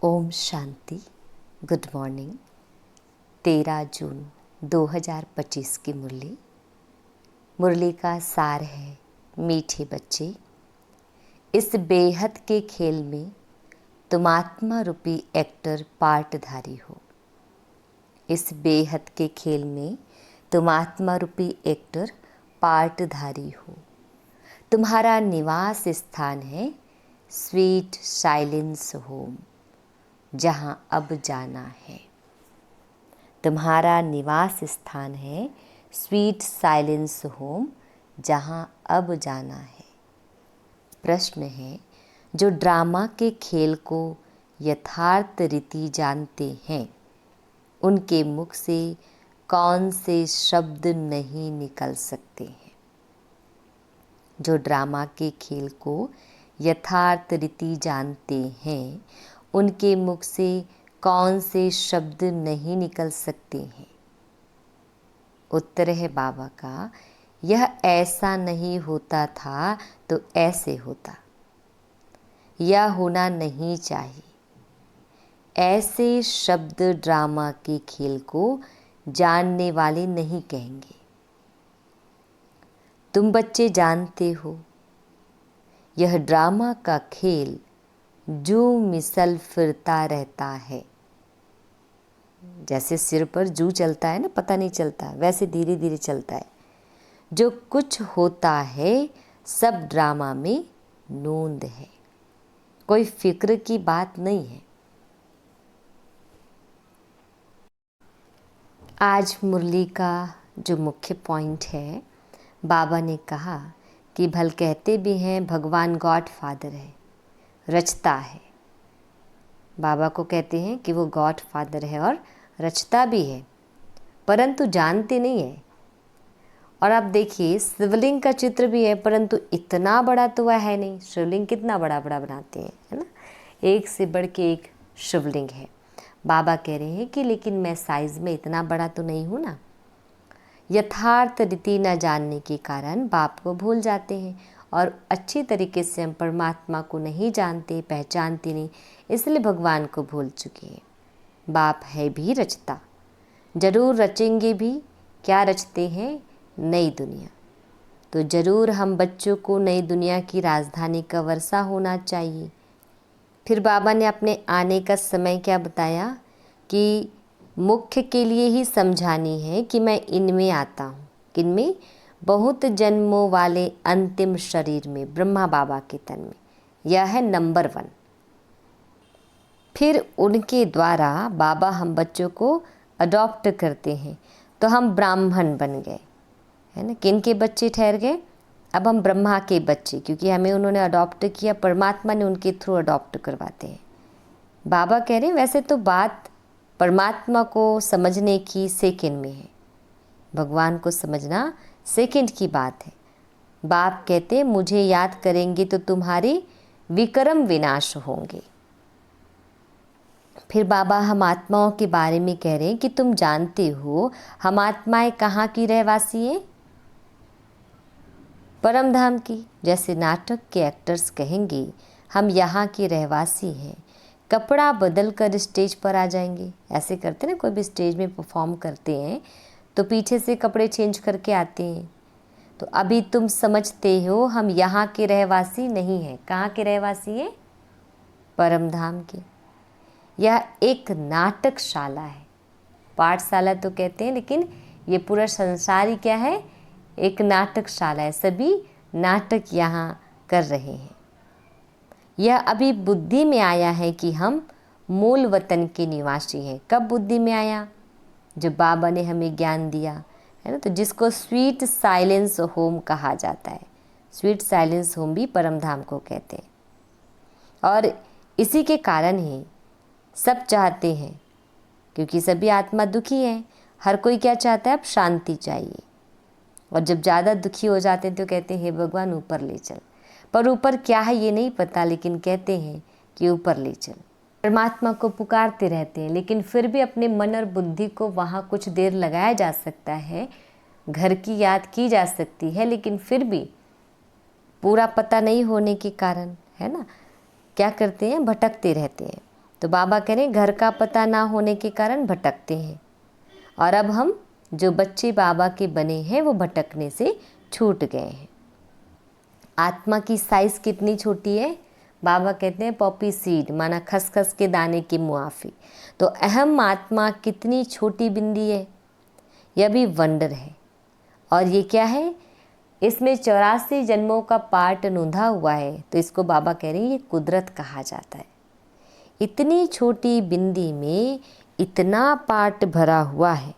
Om Shanti. Good morning. 13 जून 2025 की मुरली का सार है, मीठे बच्चे, इस बेहद के खेल में तुम आत्मा रूपी एक्टर पार्टधारी हो। इस बेहद के खेल में तुम आत्मा रूपी एक्टर पार्टधारी हो। तुम्हारा निवास स्थान है स्वीट साइलेंस होम, जहाँ अब जाना है। तुम्हारा निवास स्थान है स्वीट साइलेंस होम, जहाँ अब जाना है। प्रश्न है, जो ड्रामा के खेल को यथार्थ रीति जानते हैं, उनके मुख से कौन से शब्द नहीं निकल सकते हैं। जो ड्रामा के खेल को यथार्थ रीति जानते हैं, उनके मुख से कौन से शब्द नहीं निकल सकते हैं। उत्तर है बाबा का, यह ऐसा नहीं होता था तो ऐसे होता, यह होना नहीं चाहिए। ऐसे शब्द ड्रामा के खेल को जानने वाले नहीं कहेंगे। तुम बच्चे जानते हो, यह ड्रामा का खेल जू मिसल फिरता रहता है। जैसे सिर पर जू चलता है ना, पता नहीं चलता, वैसे धीरे धीरे चलता है। जो कुछ होता है सब ड्रामा में नोंद है, कोई फिक्र की बात नहीं है। आज मुरली का जो मुख्य पॉइंट है, बाबा ने कहा कि भल कहते भी हैं भगवान गॉड फादर है, रचता है। बाबा को कहते हैं कि वो गॉड फादर है और रचता भी है, परंतु जानते नहीं है। और आप देखिए, शिवलिंग का चित्र भी है, परंतु इतना बड़ा तो वह है नहीं। शिवलिंग कितना बड़ा बड़ा बनाते हैं, है ना, एक से बढ़ के एक शिवलिंग है। बाबा कह रहे हैं कि लेकिन मैं साइज में इतना बड़ा तो नहीं हूँ ना। यथार्थ रीति न जानने के कारण बाप को भूल जाते हैं और अच्छी तरीके से हम परमात्मा को नहीं जानते, पहचानते नहीं, इसलिए भगवान को भूल चुके हैं। बाप है भी रचता, जरूर रचेंगे भी। क्या रचते हैं? नई दुनिया। तो जरूर हम बच्चों को नई दुनिया की राजधानी का वर्षा होना चाहिए। फिर बाबा ने अपने आने का समय क्या बताया कि मुख्य के लिए ही समझानी है कि मैं इनमें आता हूँ। किनमें? बहुत जन्मों वाले अंतिम शरीर में, ब्रह्मा बाबा के तन में। यह है नंबर 1। फिर उनके द्वारा बाबा हम बच्चों को अडॉप्ट करते हैं, तो हम ब्राह्मण बन गए, है ना। किन के बच्चे ठहर गए? अब हम ब्रह्मा के बच्चे, क्योंकि हमें उन्होंने अडॉप्ट किया, परमात्मा ने उनके थ्रू अडॉप्ट करवाते हैं। बाबा कह रहे हैं वैसे तो बात परमात्मा को समझने की सेकंड में है, भगवान को समझना सेकंड की बात है। बाप कहते हैं मुझे याद करेंगे तो तुम्हारे विक्रम विनाश होंगे। फिर बाबा हम आत्माओं के बारे में कह रहे हैं कि तुम जानते हो हम आत्माएं कहाँ की रहवासी हैं? परम धाम की। जैसे नाटक के एक्टर्स कहेंगे हम यहाँ के रहवासी हैं, कपड़ा बदल कर स्टेज पर आ जाएंगे। ऐसे करते ना, कोई भी स्टेज में परफॉर्म करते हैं तो पीछे से कपड़े चेंज करके आते हैं। तो अभी तुम समझते हो हम यहाँ के रहवासी नहीं हैं। कहाँ के रहवासी हैं? परम धाम के। यह एक नाटकशाला है। पाठशाला तो कहते हैं, लेकिन ये पूरा संसार ही क्या है? एक नाटकशाला है। सभी नाटक यहाँ कर रहे हैं। यह अभी बुद्धि में आया है कि हम मूल वतन के निवासी हैं। कब बुद्धि में आया? जब बाबा ने हमें ज्ञान दिया, है ना। तो जिसको स्वीट साइलेंस होम कहा जाता है, स्वीट साइलेंस होम भी परम धाम को कहते हैं। और इसी के कारण ही सब चाहते हैं, क्योंकि सभी आत्मा दुखी हैं। हर कोई क्या चाहता है? अब शांति चाहिए। और जब ज़्यादा दुखी हो जाते हैं तो कहते हैं हे भगवान ऊपर ले चल। पर ऊपर क्या है ये नहीं पता, लेकिन कहते हैं कि ऊपर ले चल। परमात्मा को पुकारते रहते हैं, लेकिन फिर भी अपने मन और बुद्धि को वहाँ कुछ देर लगाया जा सकता है, घर की याद की जा सकती है, लेकिन फिर भी पूरा पता नहीं होने के कारण, है ना, क्या करते हैं? भटकते रहते हैं। तो बाबा कह रहे हैं घर का पता ना होने के कारण भटकते हैं, और अब हम जो बच्चे बाबा के बने हैं वो भटकने से छूट गए हैं। आत्मा की साइज़ कितनी छोटी है? बाबा कहते हैं पॉपी सीड, माना खसखस के दाने की मुआफी। तो अहम आत्मा कितनी छोटी बिंदी है, यह भी वंडर है। और ये क्या है? इसमें 84 जन्मों का पार्ट नूंधा हुआ है। तो इसको बाबा कह रहे हैं ये कुदरत कहा जाता है। इतनी छोटी बिंदी में इतना पार्ट भरा हुआ है।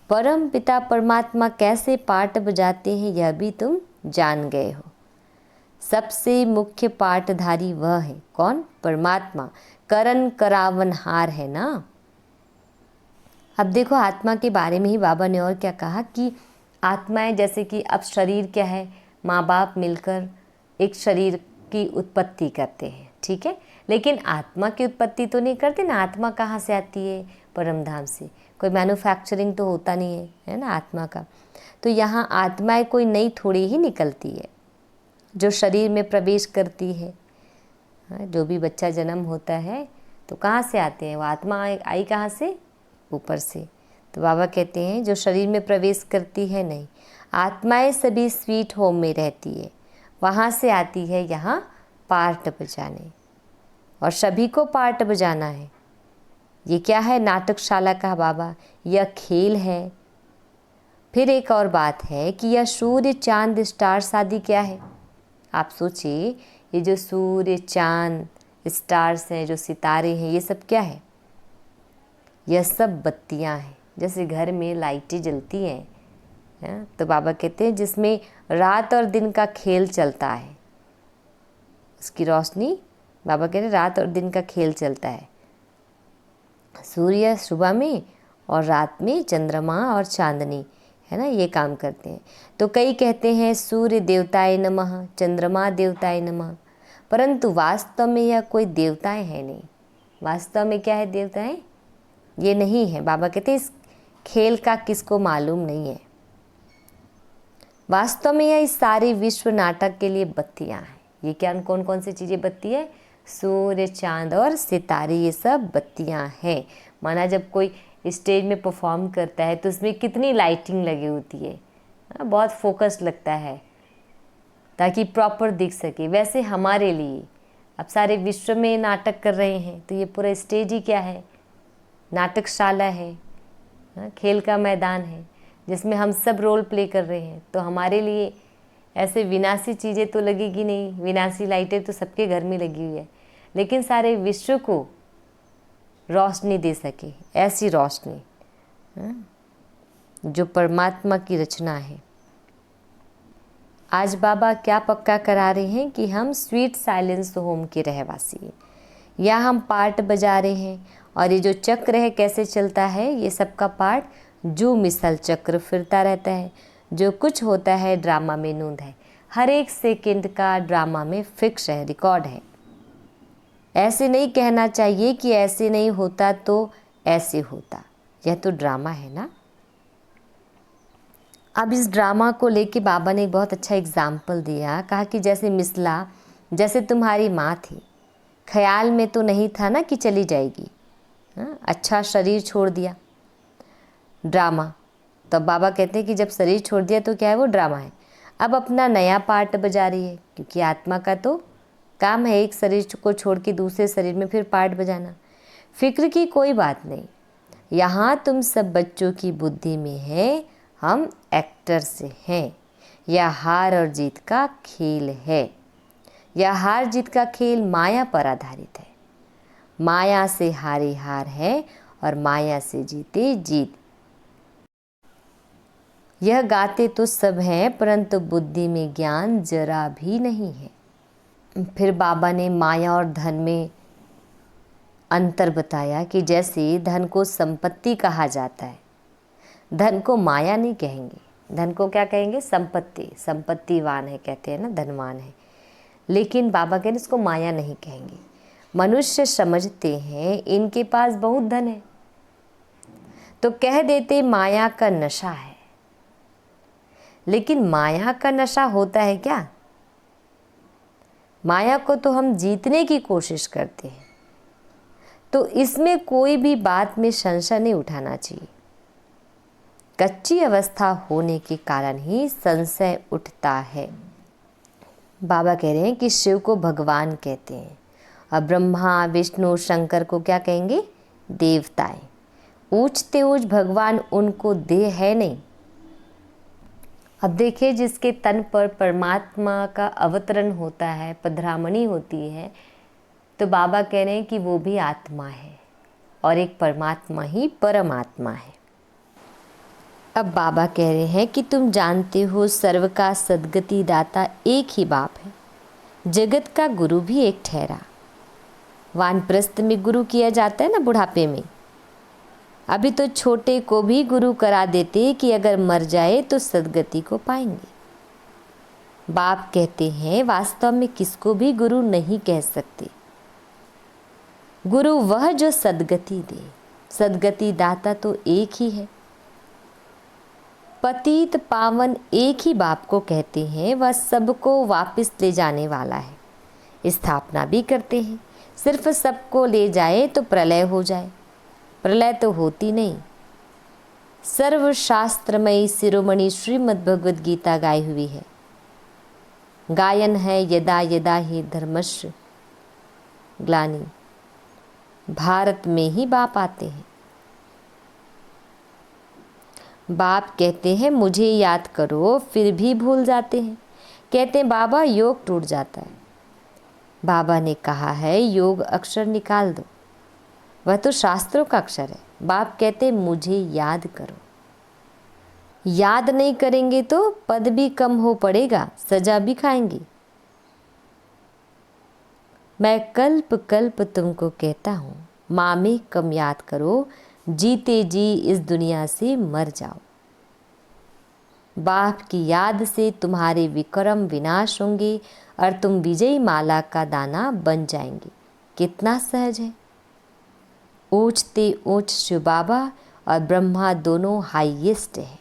परम पिता परमात्मा कैसे पार्ट बजाते हैं यह भी तुम जान गए हो। सबसे मुख्य पार्टधारी वह है कौन? परमात्मा। करण करावनहार है ना। अब देखो आत्मा के बारे में ही बाबा ने और क्या कहा कि आत्माएं जैसे कि अब शरीर क्या है, माँ बाप मिलकर एक शरीर की उत्पत्ति करते हैं, ठीक है, लेकिन आत्मा की उत्पत्ति तो नहीं करते ना। आत्मा कहाँ से आती है? परम धाम से। कोई मैन्युफैक्चरिंग तो होता नहीं है ना आत्मा का। तो यहाँ आत्माएं कोई नई थोड़ी ही निकलती है जो शरीर में प्रवेश करती है। जो भी बच्चा जन्म होता है तो कहाँ से आते हैं? वो आत्मा आई कहाँ से? ऊपर से। तो बाबा कहते हैं जो शरीर में प्रवेश करती है नहीं, आत्माएं सभी स्वीट होम में रहती है, वहाँ से आती है यहाँ पार्ट बजाने, और सभी को पार्ट बजाना है। ये क्या है? नाटकशाला का बाबा, यह खेल है। फिर एक और बात है कि यह सूर्य चांद स्टार्स आदि क्या है? आप सोचिए, ये जो सूर्य चांद स्टार्स हैं, जो सितारे हैं, ये सब क्या है? यह सब बत्तियां हैं। जैसे घर में लाइटें जलती हैं, तो बाबा कहते हैं जिसमें रात और दिन का खेल चलता है, उसकी रोशनी, बाबा कहते हैं रात और दिन का खेल चलता है। सूर्य सुबह में और रात में चंद्रमा और चांदनी, है ना, ये काम करते हैं। तो कई कहते हैं सूर्य देवताए नमः, चंद्रमा देवताए नमः, परंतु वास्तव में यह कोई देवताएं हैं नहीं। वास्तव में क्या है? देवताएं ये नहीं है। बाबा कहते हैं इस खेल का किसको मालूम नहीं है। वास्तव में यह इस सारे विश्व नाटक के लिए बत्तियां हैं। ये क्या, कौन कौन सी चीज़ें बत्ती है? सूर्य चांद और सितारे, ये सब बत्तियां हैं। माना जब कोई स्टेज में परफॉर्म करता है तो उसमें कितनी लाइटिंग लगी होती है, बहुत फोकस लगता है ताकि प्रॉपर दिख सके। वैसे हमारे लिए अब सारे विश्व में नाटक कर रहे हैं तो ये पूरा स्टेज ही क्या है? नाटकशाला है, खेल का मैदान है जिसमें हम सब रोल प्ले कर रहे हैं। तो हमारे लिए ऐसे विनाशी चीज़ें तो लगेगी नहीं, विनाशी लाइटें तो सबके घर में लगी हुई है, लेकिन सारे विश्व को रोशनी दे सके ऐसी रोशनी, जो परमात्मा की रचना है। आज बाबा क्या पक्का करा रहे हैं कि हम स्वीट साइलेंस होम के रहवासी हैं, या हम पार्ट बजा रहे हैं। और ये जो चक्र है कैसे चलता है? ये सबका पार्ट जो मिसल चक्र फिरता रहता है। जो कुछ होता है ड्रामा में नोंद है, हर एक सेकंड का ड्रामा में फिक्स है, रिकॉर्ड है। ऐसे नहीं कहना चाहिए कि ऐसे नहीं होता तो ऐसे होता, यह तो ड्रामा है ना। अब इस ड्रामा को लेके बाबा ने एक बहुत अच्छा एग्जाम्पल दिया। कहा कि जैसे मिसला, जैसे तुम्हारी माँ थी, ख्याल में तो नहीं था ना कि चली जाएगी, अच्छा शरीर छोड़ दिया, ड्रामा। तो बाबा कहते हैं कि जब शरीर छोड़ दिया तो क्या है? वो ड्रामा है। अब अपना नया पार्ट बजा रही है, क्योंकि आत्मा का तो काम है एक शरीर को छोड़ के दूसरे शरीर में फिर पार्ट बजाना। फिक्र की कोई बात नहीं, यहाँ तुम सब बच्चों की बुद्धि में है, हम एक्टर से हैं। यह हार और जीत का खेल है। यह हार जीत का खेल माया पर आधारित है। माया से हारे हार है और माया से जीते जीत। यह गाते तो सब हैं, परंतु बुद्धि में ज्ञान जरा भी नहीं है। फिर बाबा ने माया और धन में अंतर बताया कि जैसे धन को संपत्ति कहा जाता है, धन को माया नहीं कहेंगे। धन को क्या कहेंगे? संपत्ति। संपत्तिवान है कहते हैं ना, धनवान है। लेकिन बाबा कहते इसको माया नहीं कहेंगे। मनुष्य समझते हैं इनके पास बहुत धन है तो कह देते माया का नशा है। लेकिन माया का नशा होता है क्या? माया को तो हम जीतने की कोशिश करते हैं, तो इसमें कोई भी बात में संशय नहीं उठाना चाहिए। कच्ची अवस्था होने के कारण ही संशय उठता है। बाबा कह रहे हैं कि शिव को भगवान कहते हैं और ब्रह्मा विष्णु शंकर को क्या कहेंगे? देवताएं। ऊंचते ऊंच भगवान उनको देह है नहीं। अब देखिए, जिसके तन पर परमात्मा का अवतरण होता है, पधरामणि होती है, तो बाबा कह रहे हैं कि वो भी आत्मा है और एक परमात्मा ही परमात्मा है। अब बाबा कह रहे हैं कि तुम जानते हो सर्व का सद्गति दाता एक ही बाप है, जगत का गुरु भी एक ठहरा। वानप्रस्थ में गुरु किया जाता है ना बुढ़ापे में, अभी तो छोटे को भी गुरु करा देते कि अगर मर जाए तो सद्गति को पाएंगे। बाप कहते हैं वास्तव में किसको भी गुरु नहीं कह सकते। गुरु वह जो सद्गति दे, सद्गति दाता तो एक ही है। पतित पावन एक ही बाप को कहते हैं, वह सबको वापस ले जाने वाला है। स्थापना भी करते हैं, सिर्फ सबको ले जाए तो प्रलय हो जाए, प्रलय तो होती नहीं। सर्वशास्त्रमयी शिरोमणि श्रीमद् भगवद गीता गाई हुई है। गायन है यदा यदा ही धर्मस्य ग्लानि। भारत में ही बाप आते हैं। बाप कहते हैं मुझे याद करो, फिर भी भूल जाते हैं। कहते हैं बाबा योग टूट जाता है। बाबा ने कहा है योग अक्षर निकाल दो, वह तो शास्त्रों का अक्षर है। बाप कहते हैं मुझे याद करो। याद नहीं करेंगे तो पद भी कम हो पड़ेगा, सजा भी खाएंगे। मैं कल्प कल्प तुमको कहता हूँ, माँ में कम याद करो, जीते जी इस दुनिया से मर जाओ। बाप की याद से तुम्हारे विक्रम विनाश होंगे और तुम विजयी माला का दाना बन जाएंगे। कितना सहज है। ऊंचते ऊंच शिव बाबा और ब्रह्मा दोनों हाईएस्ट है।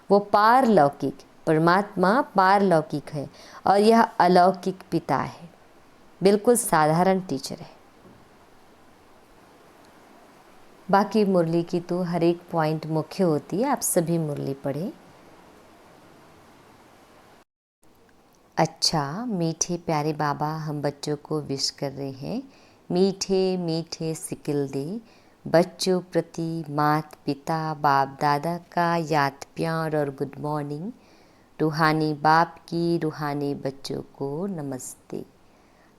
वो पारलौकिक, परमात्मा पारलौकिक है और यह अलौकिक पिता है। बिल्कुल साधारण टीचर है। बाकी मुरली की तो हर एक पॉइंट मुख्य होती है। आप सभी मुरली पढ़ें। अच्छा, मीठे प्यारे बाबा हम बच्चों को विश कर रहे हैं। मीठे मीठे सिकिल दे बच्चों प्रति मात पिता बाप दादा का याद प्यार और गुड मॉर्निंग। रूहानी बाप की रूहानी बच्चों को नमस्ते।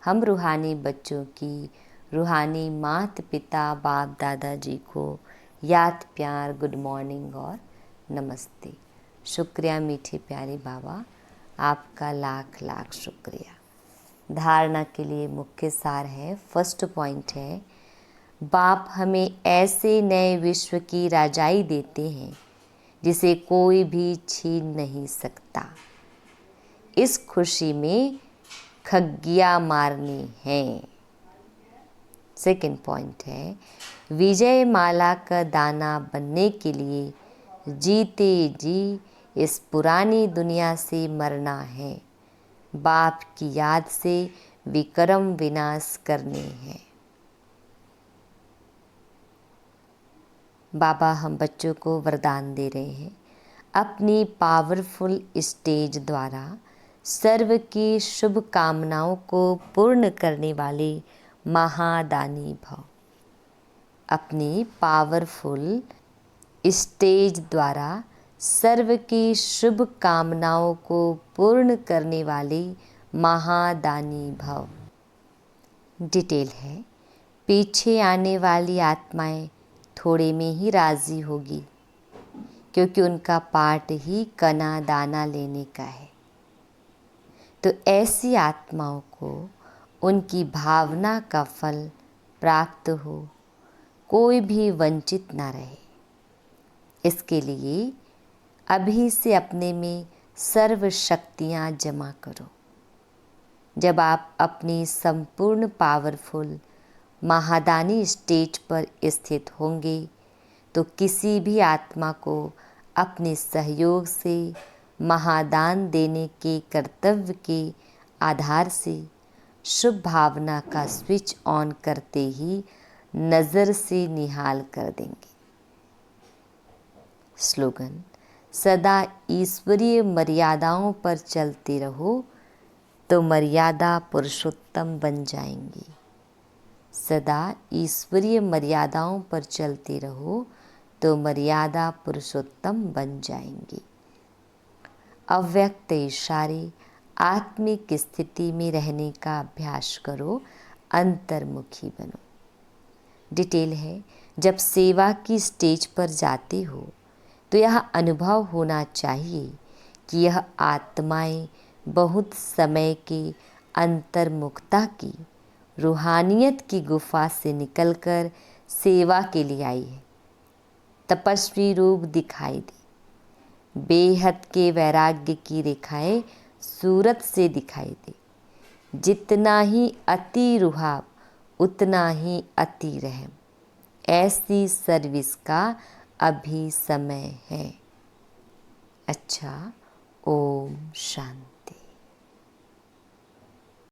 हम रूहानी बच्चों की रूहानी मात पिता बाप दादा जी को याद प्यार गुड मॉर्निंग और नमस्ते। शुक्रिया मीठे प्यारे बाबा, आपका लाख लाख शुक्रिया। धारणा के लिए मुख्य सार है, फर्स्ट पॉइंट है, बाप हमें ऐसे नए विश्व की राजाई देते हैं जिसे कोई भी छीन नहीं सकता। इस खुशी में खग्गियाँ मारनी हैं। सेकंड पॉइंट है, विजय माला का दाना बनने के लिए जीते जी इस पुरानी दुनिया से मरना है। बाप की याद से विक्रम विनाश करने हैं। बाबा हम बच्चों को वरदान दे रहे हैं, अपनी पावरफुल स्टेज द्वारा सर्व की शुभ कामनाओं को पूर्ण करने वाले महादानी भव। अपनी पावरफुल स्टेज द्वारा सर्व की शुभ कामनाओं को पूर्ण करने वाले महादानी भव। डिटेल है, पीछे आने वाली आत्माएं थोड़े में ही राजी होगी, क्योंकि उनका पार्ट ही कना दाना लेने का है। तो ऐसी आत्माओं को उनकी भावना का फल प्राप्त हो, कोई भी वंचित ना रहे। इसके लिए अभी से अपने में सर्व शक्तियाँ जमा करो। जब आप अपनी संपूर्ण पावरफुल महादानी स्टेज पर स्थित होंगे तो किसी भी आत्मा को अपने सहयोग से महादान देने के कर्तव्य के आधार से शुभ भावना का स्विच ऑन करते ही नज़र से निहाल कर देंगे। स्लोगन: सदा ईश्वरीय मर्यादाओं पर चलते रहो तो मर्यादा पुरुषोत्तम बन जाएंगे। सदा ईश्वरीय मर्यादाओं पर चलते रहो तो मर्यादा पुरुषोत्तम बन जाएंगे। अव्यक्त इशारे आत्मिक स्थिति में रहने का अभ्यास करो, अंतर्मुखी बनो। डिटेल है, जब सेवा की स्टेज पर जाते हो तो यह अनुभव होना चाहिए कि यह आत्माएं बहुत समय के अंतर्मुखता की रूहानियत की गुफा से निकलकर सेवा के लिए आई है। तपस्वी रूप दिखाई दे, बेहद के वैराग्य की रेखाएं सूरत से दिखाई दे। जितना ही अति रुहाब उतना ही अति रहम। ऐसी सर्विस का अभी समय है। अच्छा, ओम शांति।